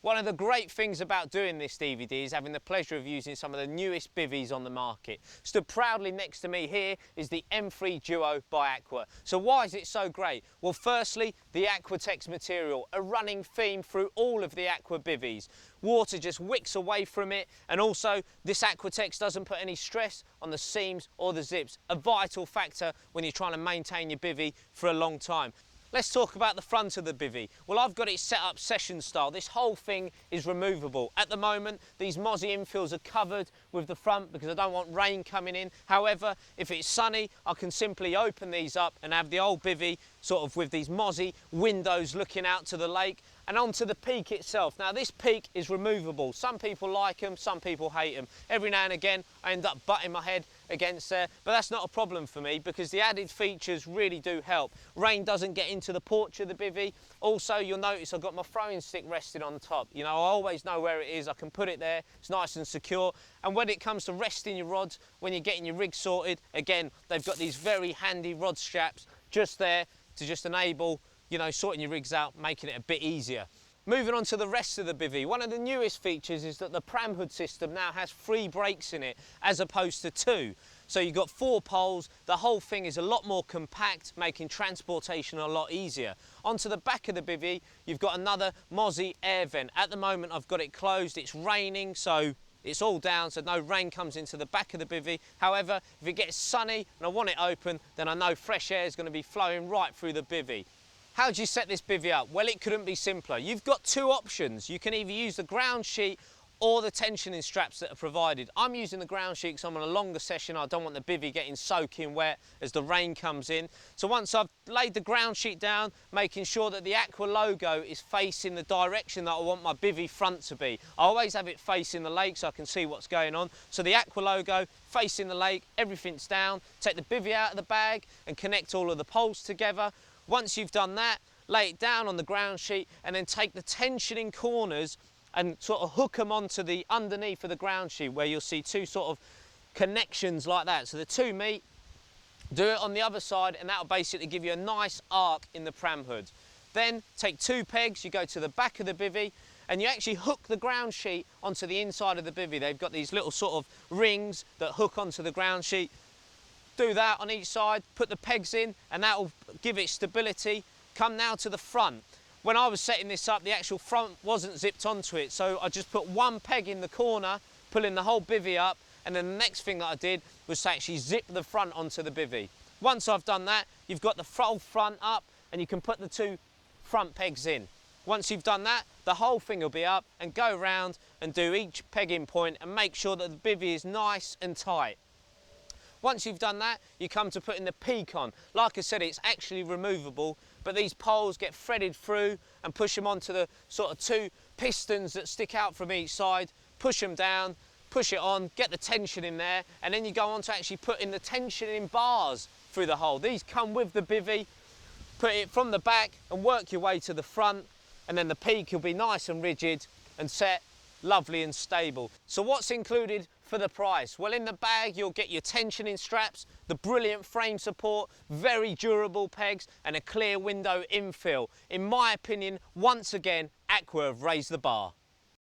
One of the great things about doing this DVD is having the pleasure of using some of the newest bivvies on the market. Stood proudly next to me here is the M3 Duo by Aqua. So why is it so great? Well, firstly, the Aquatex material, a running theme through all of the Aqua bivvies. Water just wicks away from it, and also this Aquatex doesn't put any stress on the seams or the zips, a vital factor when you're trying to maintain your bivvy for a long time. Let's talk about the front of the bivvy. Well, I've got it set up session style. This whole thing is removable. At the moment, these mozzie infills are covered with the front because I don't want rain coming in. However, if it's sunny, I can simply open these up and have the old bivvy sort of with these mozzie windows looking out to the lake and onto the peak itself. Now, this peak is removable. Some people like them, some people hate them. Every now and again, I end up butting my head against there, but that's not a problem for me because the added features really do help. Rain doesn't get into the porch of the bivvy. Also, you'll notice I've got my throwing stick resting on the top. You know, I always know where it is. I can put it there. It's nice and secure. And when it comes to resting your rods, when you're getting your rig sorted, again, they've got these very handy rod straps just there to just enable, you know, sorting your rigs out, making it a bit easier. Moving on to the rest of the bivvy, one of the newest features is that the pram hood system now has 3 brakes in it as opposed to 2. So you've got 4 poles, the whole thing is a lot more compact, making transportation a lot easier. Onto the back of the bivvy, you've got another mozzie air vent. At the moment I've got it closed, it's raining, so it's all down, so no rain comes into the back of the bivvy. However, if it gets sunny and I want it open, then I know fresh air is going to be flowing right through the bivvy. How do you set this bivvy up? Well, it couldn't be simpler. You've got 2 options. You can either use the ground sheet or the tensioning straps that are provided. I'm using the ground sheet because I'm on a longer session. I don't want the bivvy getting soaking wet as the rain comes in. So once I've laid the ground sheet down, making sure that the Aqua logo is facing the direction that I want my bivvy front to be. I always have it facing the lake so I can see what's going on. So the Aqua logo facing the lake, everything's down. Take the bivvy out of the bag and connect all of the poles together. Once you've done that, lay it down on the ground sheet and then take the tensioning corners and sort of hook them onto the underneath of the ground sheet where you'll see 2 sort of connections like that. So the 2 meet, do it on the other side and that'll basically give you a nice arc in the pram hood. Then take 2 pegs, you go to the back of the bivvy and you actually hook the ground sheet onto the inside of the bivvy. They've got these little sort of rings that hook onto the ground sheet. Do that on each side, put the pegs in and that will give it stability. Come now to the front. When I was setting this up, the actual front wasn't zipped onto it, so I just put 1 peg in the corner, pulling the whole bivvy up, and then the next thing that I did was to actually zip the front onto the bivvy. Once I've done that, you've got the whole front up and you can put the 2 front pegs in. Once you've done that, the whole thing will be up and go round and do each pegging point and make sure that the bivvy is nice and tight. Once you've done that, you come to putting the peak on. Like I said, it's actually removable, but these poles get threaded through and push them onto the sort of 2 pistons that stick out from each side, push them down, push it on, get the tension in there, and then you go on to actually put in the tensioning bars through the hole. These come with the bivvy, put it from the back and work your way to the front, and then the peak will be nice and rigid and set, lovely and stable. So what's included for the price? Well, in the bag you'll get your tensioning straps, the brilliant frame support, very durable pegs and a clear window infill. In my opinion, once again, Aqua have raised the bar.